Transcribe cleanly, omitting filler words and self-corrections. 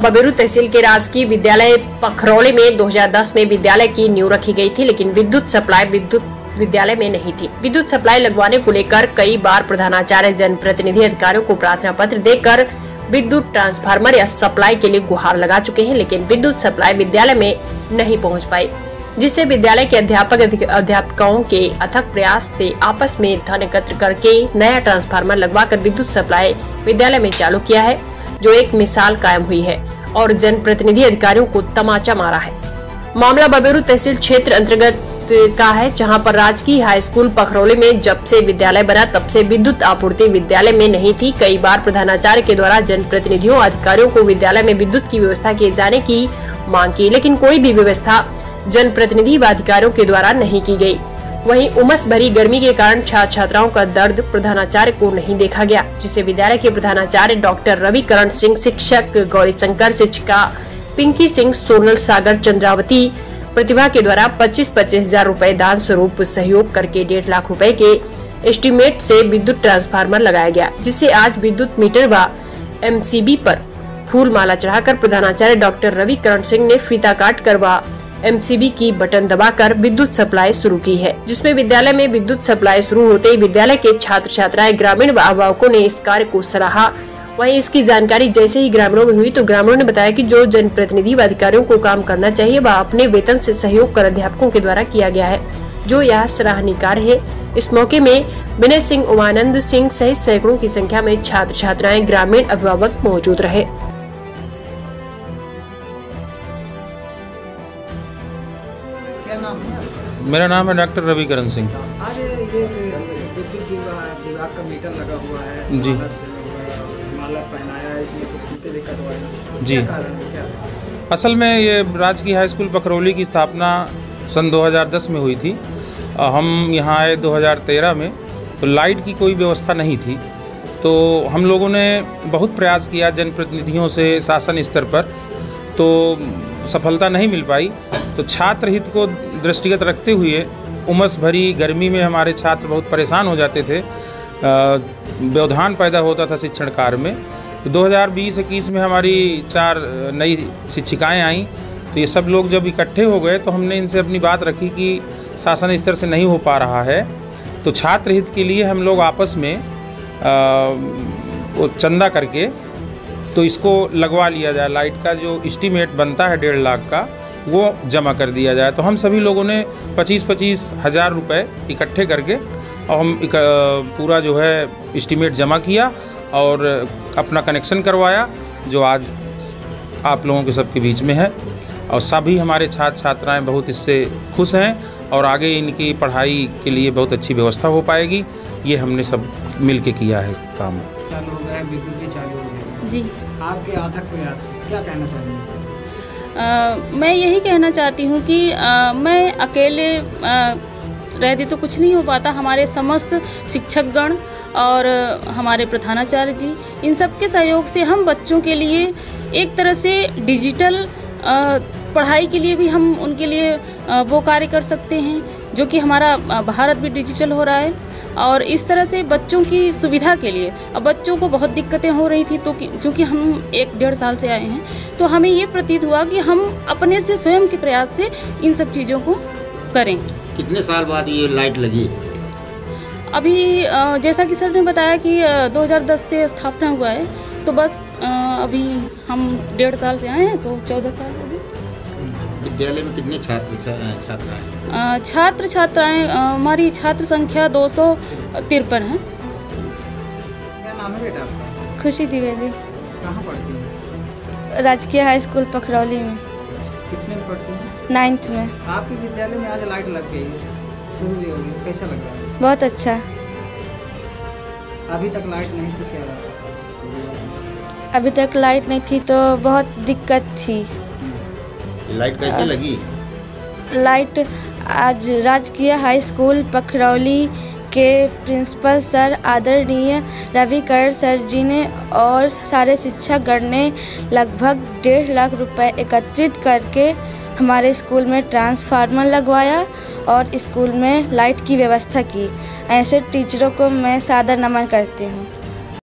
बबेरू तहसील के राजकीय विद्यालय पखरौली में 2010 में विद्यालय की नींव रखी गई थी, लेकिन विद्युत सप्लाई विद्यालय में नहीं थी। विद्युत सप्लाई लगवाने को लेकर कई बार प्रधानाचार्य जनप्रतिनिधि अधिकारियों को प्रार्थना पत्र देकर विद्युत ट्रांसफार्मर या सप्लाई के लिए गुहार लगा चुके हैं, लेकिन विद्युत सप्लाई विद्यालय में नहीं पहुंच पाई, जिससे विद्यालय के अध्यापकों के अथक प्रयास से आपस में धन एकत्र करके नया ट्रांसफार्मर लगवाकर विद्युत सप्लाई विद्यालय में चालू किया है, जो एक मिसाल कायम हुई है और जनप्रतिनिधि अधिकारियों को तमाचा मारा है। मामला बबेरू तहसील क्षेत्र अंतर्गत का है, जहां पर राजकीय हाई स्कूल पखरौली में जब से विद्यालय बना तब से विद्युत आपूर्ति विद्यालय में नहीं थी। कई बार प्रधानाचार्य के द्वारा जनप्रतिनिधियों अधिकारियों को विद्यालय में विद्युत की व्यवस्था किए जाने की मांग की, लेकिन कोई भी व्यवस्था जनप्रतिनिधि व अधिकारियों के द्वारा नहीं की गई। वहीं उमस भरी गर्मी के कारण छात्र छात्राओं का दर्द प्रधानाचार्य को नहीं देखा गया, जिसे विद्यालय के प्रधानाचार्य डॉक्टर रविकरण सिंह, शिक्षक गौरी शंकर, शिक्षिका पिंकी सिंह, सोनल सागर, चंद्रावती प्रतिभा के द्वारा 25-25 हजार रूपए दान स्वरूप सहयोग करके 1.5 लाख रुपए के एस्टीमेट से विद्युत ट्रांसफार्मर लगाया गया, जिससे आज विद्युत मीटर व एमसीबी पर फूल माला चढ़ाकर प्रधानाचार्य डॉक्टर रविकरण सिंह ने फीता काट कर व एमसीबी की बटन दबाकर विद्युत सप्लाई शुरू की है, जिसमें विद्यालय में विद्युत सप्लाई शुरू होते ही विद्यालय के छात्र छात्राएं, ग्रामीण व अभिभावकों ने इस कार्य को सराहा। वहीं इसकी जानकारी जैसे ही ग्रामीणों में हुई तो ग्रामीणों ने बताया कि जो जनप्रतिनिधि व अधिकारियों को काम करना चाहिए वह अपने वेतन से सहयोग कर अध्यापकों के द्वारा किया गया है, जो यह सराहनीय कार्य है। इस मौके में विनय सिंह, उमानंद सिंह सहित सैकड़ों की संख्या में छात्र छात्राएं, ग्रामीण अभिभावक मौजूद रहे। मेरा नाम है डॉक्टर रविकरण सिंह। आज ये विद्युत विभाग का मीटर लगा हुआ है जी, माला पहनाया है, इसमें कुछ फीते भी कटवाए जी। असल में ये राजकीय हाई स्कूल पखरौली की स्थापना सन 2010 में हुई थी। हम यहाँ आए 2013 में, तो लाइट की कोई व्यवस्था नहीं थी। तो हम लोगों ने बहुत प्रयास किया जनप्रतिनिधियों से शासन स्तर पर, तो सफलता नहीं मिल पाई। तो छात्र हित को दृष्टिगत रखते हुए उमस भरी गर्मी में हमारे छात्र बहुत परेशान हो जाते थे, व्यवधान पैदा होता था शिक्षण कार्य में। तो 2020-21 में हमारी 4 नई शिक्षिकाएं आईं, तो ये सब लोग जब इकट्ठे हो गए तो हमने इनसे अपनी बात रखी कि शासन स्तर से नहीं हो पा रहा है, तो छात्र हित के लिए हम लोग आपस में वो चंदा करके तो इसको लगवा लिया जाए। लाइट का जो एस्टीमेट बनता है 1.5 लाख का, वो जमा कर दिया जाए। तो हम सभी लोगों ने 25-25 हजार रुपये इकट्ठे करके और हम पूरा जो है एस्टीमेट जमा किया और अपना कनेक्शन करवाया, जो आज आप लोगों के सबके बीच में है। और सभी हमारे छात्र छात्राएं बहुत इससे खुश हैं और आगे इनकी पढ़ाई के लिए बहुत अच्छी व्यवस्था हो पाएगी। ये हमने सब मिल के किया है काम। चालू हो गया, विद्युत भी चालू हो गया जी। आपके अथक प्रयास क्या कहना चाहेंगे? मैं यही कहना चाहती हूँ कि मैं अकेले रहती तो कुछ नहीं हो पाता। हमारे समस्त शिक्षकगण और हमारे प्रधानाचार्य जी, इन सब के सहयोग से हम बच्चों के लिए एक तरह से डिजिटल पढ़ाई के लिए भी हम उनके लिए वो कार्य कर सकते हैं, जो कि हमारा भारत भी डिजिटल हो रहा है। और इस तरह से बच्चों की सुविधा के लिए, अब बच्चों को बहुत दिक्कतें हो रही थी, तो चूँकि हम 1-1.5 साल से आए हैं, तो हमें ये प्रतीत हुआ कि हम अपने से स्वयं के प्रयास से इन सब चीज़ों को करें। कितने साल बाद ये लाइट लगी? अभी जैसा कि सर ने बताया कि 2010 से स्थापना हुआ है, तो बस अभी हम 1.5 साल से आए हैं, तो 14 साल हो गए। विद्यालय में कितने छात्राएं? छात्र छात्राएं हमारी छात्र संख्या 253 है। क्या नाम है बेटा आपका? खुशी द्विवेदी। कहाँ पढ़ती हैं? राजकीय हाई स्कूल पखरौली में। कितने में पढ़ती हैं? 9th में। आपके विद्यालय में आज लाइट लग गई है, शुरू भी हो गई, कैसा लग रहा है? बहुत अच्छा। अभी तक लाइट नहीं थी, क्या रहा? अभी तक लाइट नहीं थी तो बहुत दिक्कत थी। लाइट कैसे लगी? लाइट आज राजकीय हाई स्कूल पखरौली के प्रिंसिपल सर आदरणीय रविकरण सर जी ने और सारे शिक्षकगण ने लगभग 1.5 लाख रुपए एकत्रित करके हमारे स्कूल में ट्रांसफार्मर लगवाया और स्कूल में लाइट की व्यवस्था की। ऐसे टीचरों को मैं सादर नमन करती हूँ।